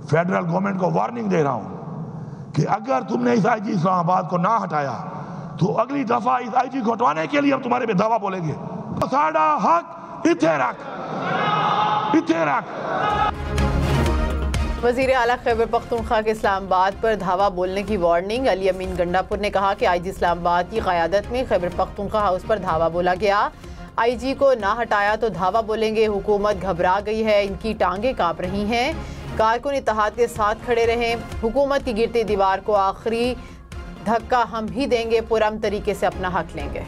Federal government को warning दे रहा हूं कि अगर तुमने इस आईजी इस्लामाबाद को ना हटाया तो अगली दफा इस आईजी को हटवाने के लिए हम तुम्हारे पे दावा बोलेंगे। साडा हक इथे रख, इथे रख। वज़ीर आला खैबर पख्तूनख्वा के इस्लामाबाद पर धावा बोलने की वार्निंग। अली अमीन गंडापुर ने कहा कि आईजी इस्लामाबाद की क़यादत में खैबर पख्तूनख्वा हाउस पर धावा बोला गया। आईजी को ना हटाया तो धावा बोलेंगे। हुकूमत घबरा गई है, इनकी टांगें कांप रही हैं। कारकुन इत्तेहाद के साथ खड़े रहें। हुकूमत की गिरती दीवार को आखिरी धक्का हम ही देंगे, पुरअमन तरीके से अपना हक लेंगे।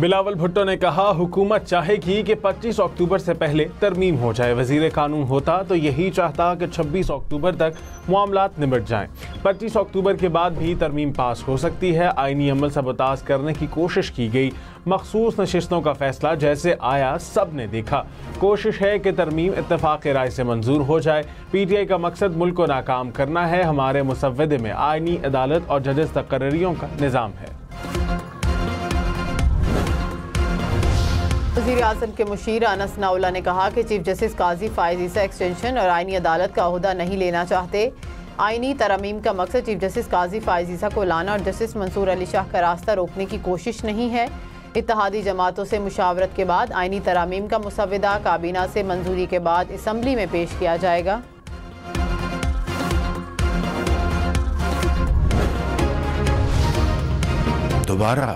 बिलावल भुट्टो ने कहा हुकूमत चाहेगी कि 25 अक्टूबर से पहले तरमीम हो जाए। वजीर कानून होता तो यही चाहता कि 26 अक्टूबर तक मामलात निबट जाएं। 25 अक्टूबर के बाद भी तरमीम पास हो सकती है। आईनी अमल सबताज करने की कोशिश की गई। मखसूस नशिस्तों का फैसला जैसे आया सब ने देखा। कोशिश है कि तरमीम इत्तेफाक राय से मंजूर हो जाए। PTI का मकसद मुल्क को नाकाम करना है। हमारे मुसव्वदे में आईनी अदालत और जजेस तकर्रियों का निज़ाम है। वज़ीर आज़म के मुशीर अनस नाउल्ला ने कहा कि चीफ जस्टिस काजी फायज़ ईसा एक्सटेंशन और आईनी अदालत का ओहदा नहीं लेना चाहते। आईनी तरमीम का मकसद चीफ जस्टिस काजी फायज़ ईसा को लाना और जस्टिस मंसूर अली शाह का रास्ता रोकने की कोशिश नहीं है। इत्तेहादी जमातों से मुशावरत के बाद आईनी तरमीम का मुसव्वदा काबीना से मंजूरी के बाद असम्बली में पेश किया जाएगा। दोबारा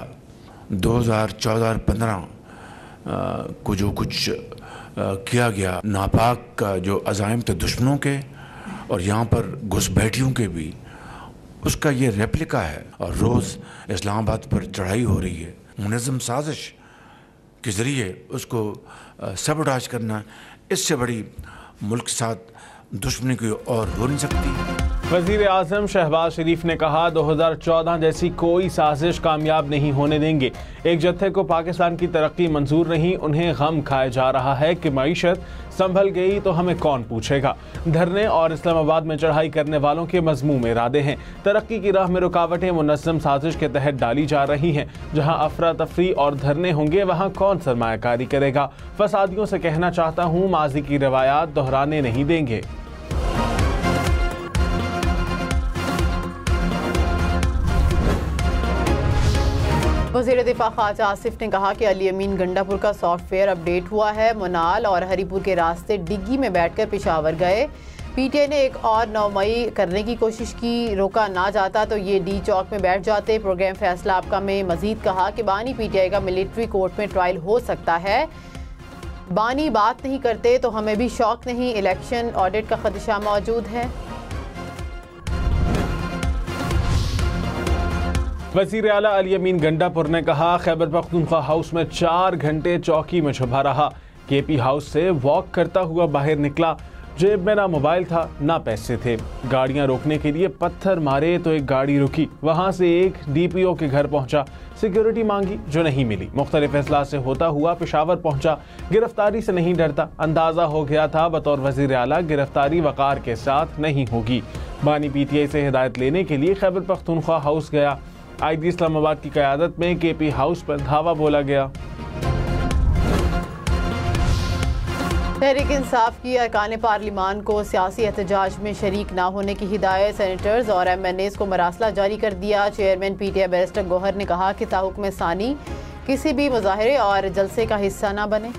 2014 और 15 को जो कुछ किया गया, नापाक का जो अज़ाइम थे दुश्मनों के और यहाँ पर घुसपैठियों के भी, उसका ये रेप्लिका है। और रोज़ इस्लामाबाद पर चढ़ाई हो रही है। मुनज़्ज़म साजिश के ज़रिए उसको सबटाज करना, इससे बड़ी मुल्क के साथ दुश्मनी कोई और हो नहीं सकती। वज़ीर आज़म शहबाज शरीफ ने कहा 2014 जैसी कोई साजिश कामयाब नहीं होने देंगे। एक जत्थे को पाकिस्तान की तरक्की मंजूर नहीं, उन्हें गम खाया जा रहा है कि मईशत संभल गई तो हमें कौन पूछेगा। धरने और इस्लामाबाद में चढ़ाई करने वालों के मज़मूम इरादे हैं। तरक्की की राह में रुकावटें मुनज़्ज़म साजिश के तहत डाली जा रही हैं। जहाँ अफरा तफरी और धरने होंगे वहाँ कौन सरमायाकारी करेगा। फसादियों से कहना चाहता हूँ माजी की रवायात दोहराने नहीं देंगे। वज़ीर दिफा ख्वाजा आसिफ ने कहा कि अली अमीन गंडापुर का सॉफ्टवेयर अपडेट हुआ है। मुनाल और हरीपुर के रास्ते डिग्गी में बैठकर पेशावर गए। PTI ने एक और 9 मई करने की कोशिश की, रोका ना जाता तो ये डी चौक में बैठ जाते। प्रोग्राम फैसला आपका में मजीद कहा कि बानी PTI का मिलिट्री कोर्ट में ट्रायल हो सकता है। बानी बात नहीं करते तो हमें भी शौक नहीं। इलेक्शन ऑडिट का खदशा मौजूद है। वज़ीर आला अली अमीन गंडापुर ने कहा खैबर पख्तूनख्वा हाउस में 4 घंटे चौकी में छुपा रहा। KP हाउस से वॉक करता हुआ बाहर निकला। जेब में ना मोबाइल था ना पैसे थे। गाड़ियां रोकने के लिए पत्थर मारे तो एक गाड़ी रुकी। वहां से एक DPO के घर पहुंचा, सिक्योरिटी मांगी जो नहीं मिली। मुख्तलिफ फैसला से होता हुआ पेशावर पहुंचा। गिरफ्तारी से नहीं डरता, अंदाजा हो गया था बतौर वज़ीर आला गिरफ्तारी वक़ार के साथ नहीं होगी। बानी PTI से हिदायत लेने के लिए खैबर पख्तूनख्वा हाउस गया। आईजी इस्लामाबाद की क़यादत में KP हाउस पर धावा बोला गया। तहरीक इंसाफ की अरकान पार्लिमान को सियासी एहतजाज में शरीक ना होने की हिदायत। सेनेटर्स और MNAs को मरासला जारी कर दिया। चेयरमैन PTI बैरिस्टर गौहर ने कहा कि ताहुक्म सानी किसी भी मुजाहरे और जलसे का हिस्सा ना बने।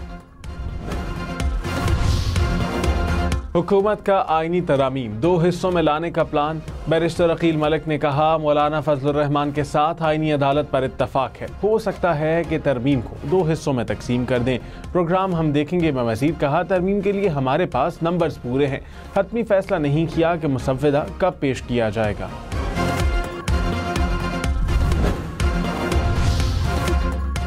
हुकूमत का आईनी तरामीम 2 हिस्सों में लाने का प्लान। बैरिस्टर अकील मलिक ने कहा मौलाना फजलुर रहमान के साथ आईनी अदालत पर इत्तफाक है। हो सकता है कि तरमीम को 2 हिस्सों में तकसीम कर दें। प्रोग्राम हम देखेंगे में मजीद कहा तरमीम के लिए हमारे पास नंबर्स पूरे हैं। हतमी फैसला नहीं किया कि मुसव्वदा कब पेश किया जाएगा।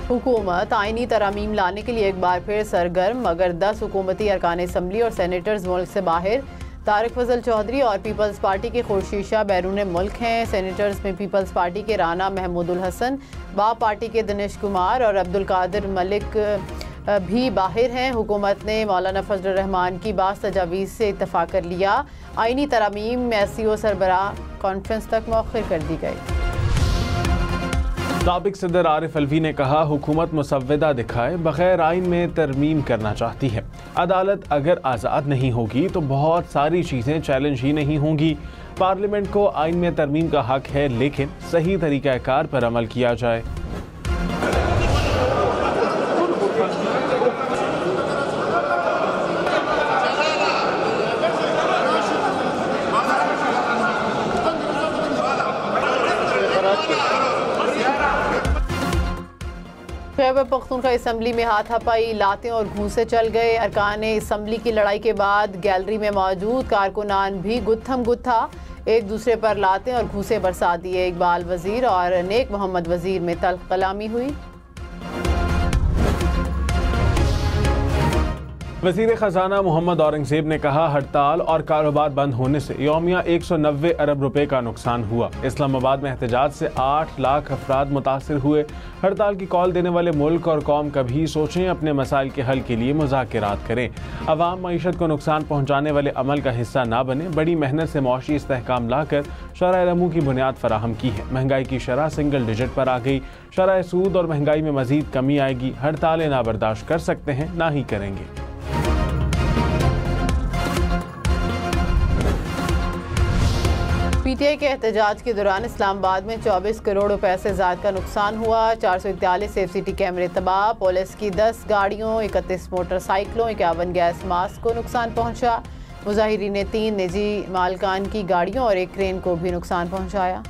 हुकूमत आईनी तरामीम लाने के लिए एक बार फिर सरगर्म, मगर 10 हुकूमती अरकान असम्बली और सेनेटर्स मुल्क से बाहर। तारिक फजल चौधरी और पीपल्स पार्टी के खुर्शीद शाह बैरून मुल्क हैं। सेनेटर्स में पीपल्स पार्टी के राना महमूदुल हसन, बाप पार्टी के दिनेश कुमार और अब्दुल कादिर मलिक भी बाहर हैं। हुकूमत ने मौलाना फजलुर रहमान की बास तजावीज़ से इत्तफाक कर लिया। आईनी तरामीम SCO सरबराह कॉन्फ्रेंस तक मौखर कर दी गई। नाबिक सदर आरिफ अलवी ने कहा, हुकूमत मुसव्वदा दिखाए बगैर आइन में तरमीम करना चाहती है। अदालत अगर आज़ाद नहीं होगी तो बहुत सारी चीज़ें चैलेंज ही नहीं होंगी। पार्लियामेंट को आइन में तरमीम का हक है, लेकिन सही तरीक़ाकार पर अमल किया जाए। खैबर पख्तूनख्वा असम्बली में हाथापाई, लातें और घूंसे चल गए। अरकान असम्बली की लड़ाई के बाद गैलरी में मौजूद कारकुनान भी गुत्थम गुत्था एक दूसरे पर लातें और घूंसे बरसा दिए। इकबाल वजीर और नेक मोहम्मद वजीर में तल्ख कलामी हुई। वज़ीर ख़जाना मोहम्मद औरंगज़ेब ने कहा, हड़ताल और कारोबार बंद होने से यौमिया 190 अरब रुपए का नुकसान हुआ। इस्लामाबाद में एहतजाज से 8 लाख अफराद मुतासिर हुए। हड़ताल की कॉल देने वाले मुल्क और कौम कभी सोचें, अपने मसाइल के हल के लिए मुज़ाकरात करें। अवाम मईशत को नुकसान पहुँचाने वाले अमल का हिस्सा ना बने। बड़ी मेहनत से मुआशी इस्तेहकाम लाकर शरह रमू की बुनियाद फराहम की है। महंगाई की शरह सिंगल डिजिट पर आ गई। शरह सूद और महंगाई में मजीद कमी आएगी। हड़तालें ना बर्दाश्त कर सकते हैं, ना ही करेंगे। पीटीआई के एहतजाज के दौरान इस्लामाबाद में 24 करोड़ रुपए से ज़्यादा का नुकसान हुआ। 441 एफसीटी कैमरे तबाह, पुलिस की 10 गाड़ियों, 31 मोटरसाइकिलों, 51 गैस मास्क को नुकसान पहुंचा। मुजाहिरीन ने 3 निजी मालकान की गाड़ियों और 1 क्रेन को भी नुकसान पहुंचाया।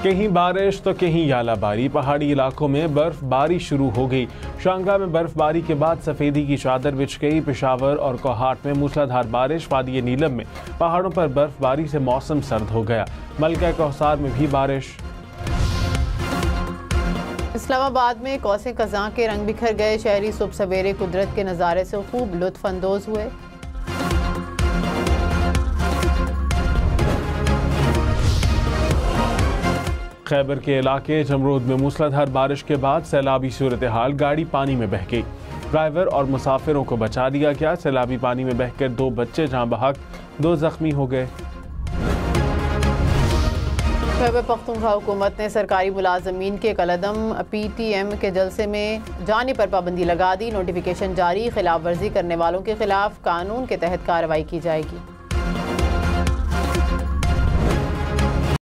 कहीं बारिश तो कहीं यालाबारी। पहाड़ी इलाकों में बर्फबारी शुरू हो गई। शांगला में बर्फबारी के बाद सफेदी की चादर बिछ गई। पेशावर और कोहाट में मूसलाधार बारिश। वादी नीलम में पहाड़ों पर बर्फबारी से मौसम सर्द हो गया। मलका कौसार में भी बारिश। इस्लामाबाद में कौसे कज़ां के रंग बिखर गए। शहरी सुबह सवेरे कुदरत के नज़ारे से खूब लुत्फ अंदोज हुए। खैबर के इलाके जमरूद में मूसलाधार बारिश के बाद सैलाबी सूरत हाल। गाड़ी पानी में बह गई। ड्राइवर और मुसाफिरों को बचा दिया गया। सैलाबी पानी में बहकर 2 बच्चे जहां बहक 2 जख्मी हो गए। खैबर पख्तूनख्वा हुकूमत ने सरकारी मुलाजमीन के कलदम PTM के जलसे में जाने पर पाबंदी लगा दी। नोटिफिकेशन जारी। खिलाफ वर्जी करने वालों के खिलाफ कानून के तहत कार्रवाई की जाएगी।